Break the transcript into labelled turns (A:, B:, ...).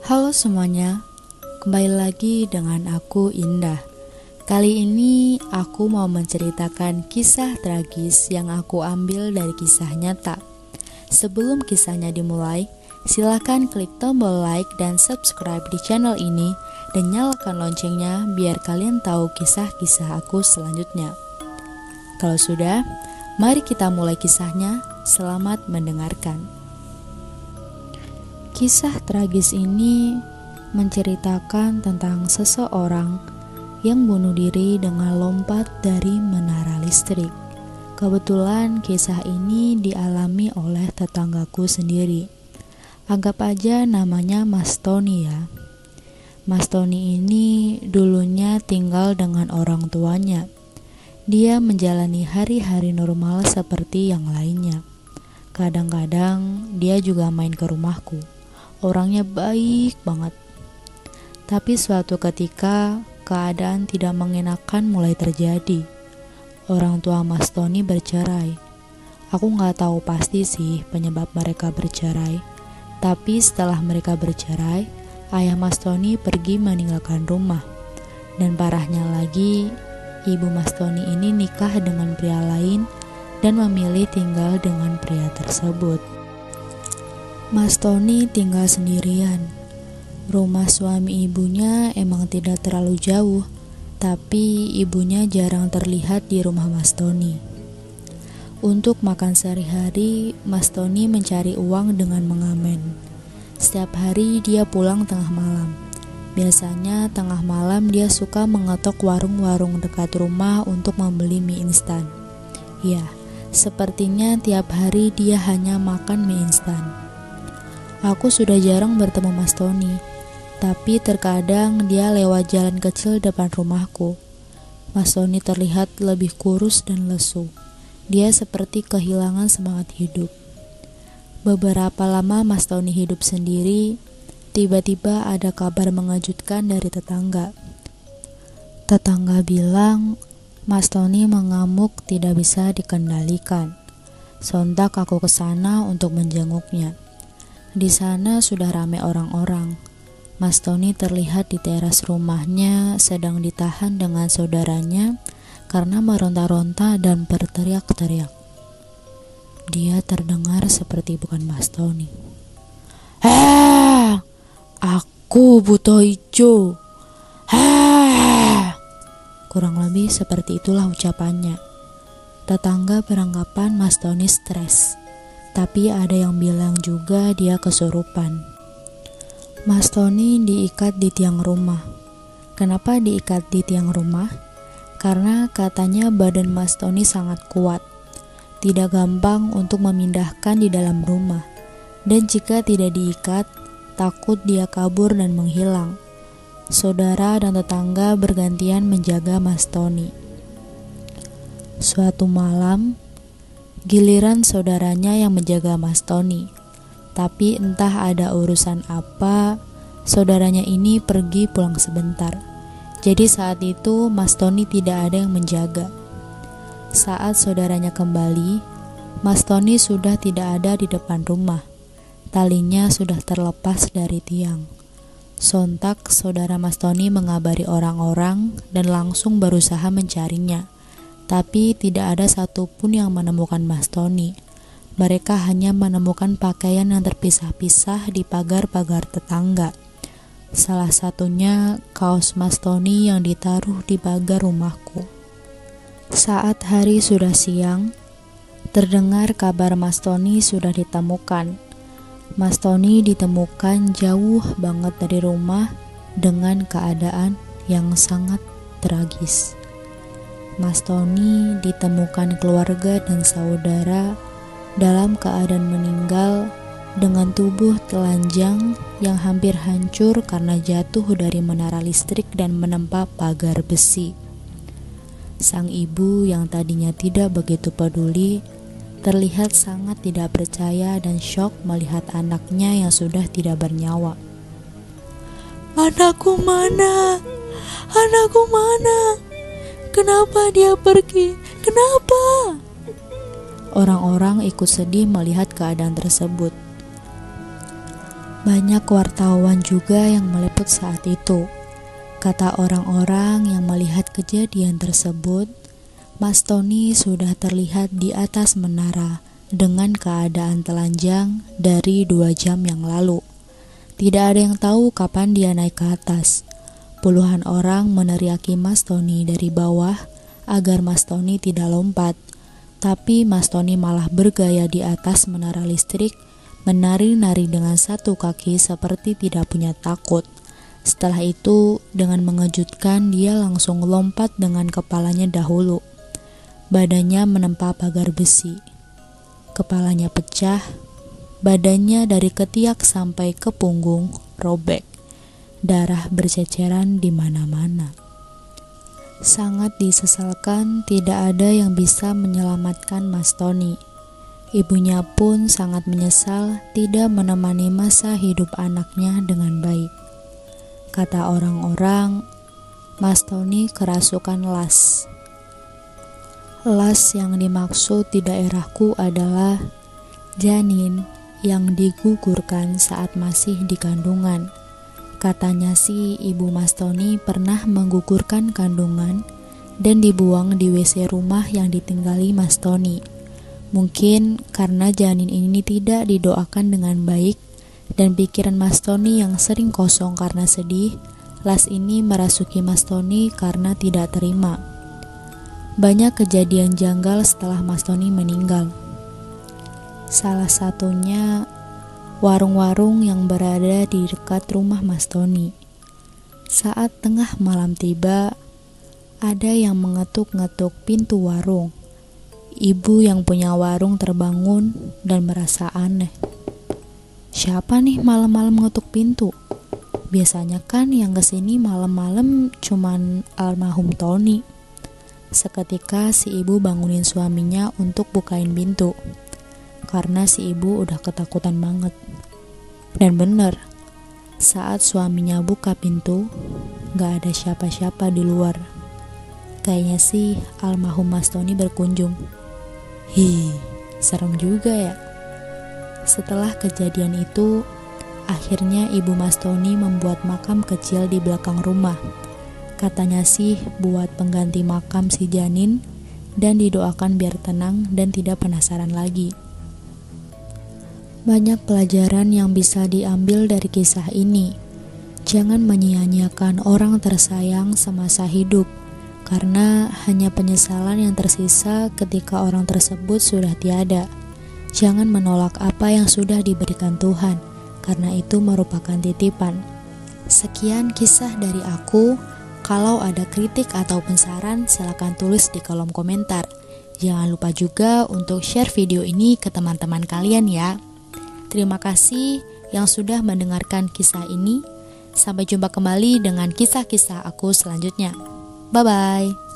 A: Halo semuanya, kembali lagi dengan aku Indah. Kali ini aku mau menceritakan kisah tragis yang aku ambil dari kisah nyata. Sebelum kisahnya dimulai, silakan klik tombol like dan subscribe di channel ini dan nyalakan loncengnya biar kalian tahu kisah-kisah aku selanjutnya. Kalau sudah, mari kita mulai kisahnya. Selamat mendengarkan. Kisah tragis ini menceritakan tentang seseorang yang bunuh diri dengan lompat dari menara listrik. Kebetulan kisah ini dialami oleh tetanggaku sendiri. Anggap aja namanya Mas Tony ya. Mas Tony ini dulunya tinggal dengan orang tuanya. Dia menjalani hari-hari normal seperti yang lainnya. Kadang-kadang dia juga main ke rumahku. Orangnya baik banget. Tapi suatu ketika keadaan tidak mengenakan mulai terjadi. Orang tua Mas Tony bercerai. Aku gak tahu pasti sih penyebab mereka bercerai. Tapi setelah mereka bercerai, ayah Mas Tony pergi meninggalkan rumah. Dan parahnya lagi, ibu Mas Tony ini nikah dengan pria lain dan memilih tinggal dengan pria tersebut. Mas Tony tinggal sendirian. Rumah suami ibunya emang tidak terlalu jauh, tapi ibunya jarang terlihat di rumah Mas Tony. Untuk makan sehari-hari, Mas Tony mencari uang dengan mengamen. Setiap hari dia pulang tengah malam. Biasanya tengah malam dia suka mengetok warung-warung dekat rumah untuk membeli mie instan. Ya, sepertinya tiap hari dia hanya makan mie instan. Aku sudah jarang bertemu Mas Tony, tapi terkadang dia lewat jalan kecil depan rumahku. Mas Tony terlihat lebih kurus dan lesu. Dia seperti kehilangan semangat hidup. Beberapa lama Mas Tony hidup sendiri, tiba-tiba ada kabar mengejutkan dari tetangga. Tetangga bilang, Mas Tony mengamuk tidak bisa dikendalikan. Sontak aku ke sana untuk menjenguknya. Di sana sudah ramai orang-orang. Mas Tony terlihat di teras rumahnya sedang ditahan dengan saudaranya karena meronta-ronta dan berteriak-teriak. Dia terdengar seperti bukan Mas Tony. Aku butuh hijau. Kurang lebih seperti itulah ucapannya. Tetangga beranggapan Mas Tony stres. Tapi ada yang bilang juga dia kesurupan. Mas Tony diikat di tiang rumah. Kenapa diikat di tiang rumah? Karena katanya badan Mas Tony sangat kuat. Tidak gampang untuk memindahkan di dalam rumah. Dan jika tidak diikat, takut dia kabur dan menghilang. Saudara dan tetangga bergantian menjaga Mas Tony. Suatu malam, giliran saudaranya yang menjaga Mas Tony. Tapi entah ada urusan apa, saudaranya ini pergi pulang sebentar. Jadi saat itu Mas Tony tidak ada yang menjaga. Saat saudaranya kembali, Mas Tony sudah tidak ada di depan rumah. Talinya sudah terlepas dari tiang. Sontak saudara Mas Tony mengabari orang-orang dan langsung berusaha mencarinya. Tapi tidak ada satupun yang menemukan Mas Tony. Mereka hanya menemukan pakaian yang terpisah-pisah di pagar-pagar tetangga. Salah satunya kaos Mas Tony yang ditaruh di pagar rumahku. Saat hari sudah siang, terdengar kabar Mas Tony sudah ditemukan. Mas Tony ditemukan jauh banget dari rumah dengan keadaan yang sangat tragis. Mas Tony ditemukan keluarga dan saudara dalam keadaan meninggal dengan tubuh telanjang yang hampir hancur karena jatuh dari menara listrik dan menempa pagar besi. Sang ibu yang tadinya tidak begitu peduli terlihat sangat tidak percaya dan syok melihat anaknya yang sudah tidak bernyawa. Anakku mana? Anakku mana? Kenapa dia pergi? Kenapa? Orang-orang ikut sedih melihat keadaan tersebut. Banyak wartawan juga yang meliput saat itu. Kata orang-orang yang melihat kejadian tersebut, Mas Tony sudah terlihat di atas menara dengan keadaan telanjang dari 2 jam yang lalu. Tidak ada yang tahu kapan dia naik ke atas. Puluhan orang meneriaki Mas Tony dari bawah agar Mas Tony tidak lompat. Tapi Mas Tony malah bergaya di atas menara listrik, menari-nari dengan satu kaki seperti tidak punya takut. Setelah itu, dengan mengejutkan dia langsung lompat dengan kepalanya dahulu. Badannya menempa pagar besi. Kepalanya pecah, badannya dari ketiak sampai ke punggung robek. Darah berceceran di mana-mana. Sangat disesalkan tidak ada yang bisa menyelamatkan Mas Tony. Ibunya pun sangat menyesal tidak menemani masa hidup anaknya dengan baik. Kata orang-orang, Mas Tony kerasukan las. Las yang dimaksud di daerahku adalah janin yang digugurkan saat masih di kandungan. Katanya sih ibu Mas Tony pernah menggugurkan kandungan dan dibuang di WC rumah yang ditinggali Mas Tony. Mungkin karena janin ini tidak didoakan dengan baik dan pikiran Mas Tony yang sering kosong karena sedih, las ini merasuki Mas Tony karena tidak terima. Banyak kejadian janggal setelah Mas Tony meninggal. Salah satunya warung-warung yang berada di dekat rumah Mas Tony. Saat tengah malam tiba, ada yang mengetuk-ngetuk pintu warung. Ibu yang punya warung terbangun dan merasa aneh. Siapa nih malam-malam ngetuk pintu? Biasanya kan yang kesini malam-malam cuman almarhum Tony. Seketika si ibu bangunin suaminya untuk bukain pintu. Karena si ibu udah ketakutan banget. Dan bener, saat suaminya buka pintu, gak ada siapa-siapa di luar. Kayaknya sih almarhum Mas Tony berkunjung. Serem juga ya. Setelah kejadian itu, akhirnya ibu Mas Tony membuat makam kecil di belakang rumah. Katanya sih buat pengganti makam si janin dan didoakan biar tenang dan tidak penasaran lagi. Banyak pelajaran yang bisa diambil dari kisah ini. Jangan menyia-nyiakan orang tersayang semasa hidup, karena hanya penyesalan yang tersisa ketika orang tersebut sudah tiada. Jangan menolak apa yang sudah diberikan Tuhan, karena itu merupakan titipan. Sekian kisah dari aku. Kalau ada kritik ataupun saran, silakan tulis di kolom komentar. Jangan lupa juga untuk share video ini ke teman-teman kalian ya. Terima kasih yang sudah mendengarkan kisah ini. Sampai jumpa kembali dengan kisah-kisah aku selanjutnya. Bye-bye.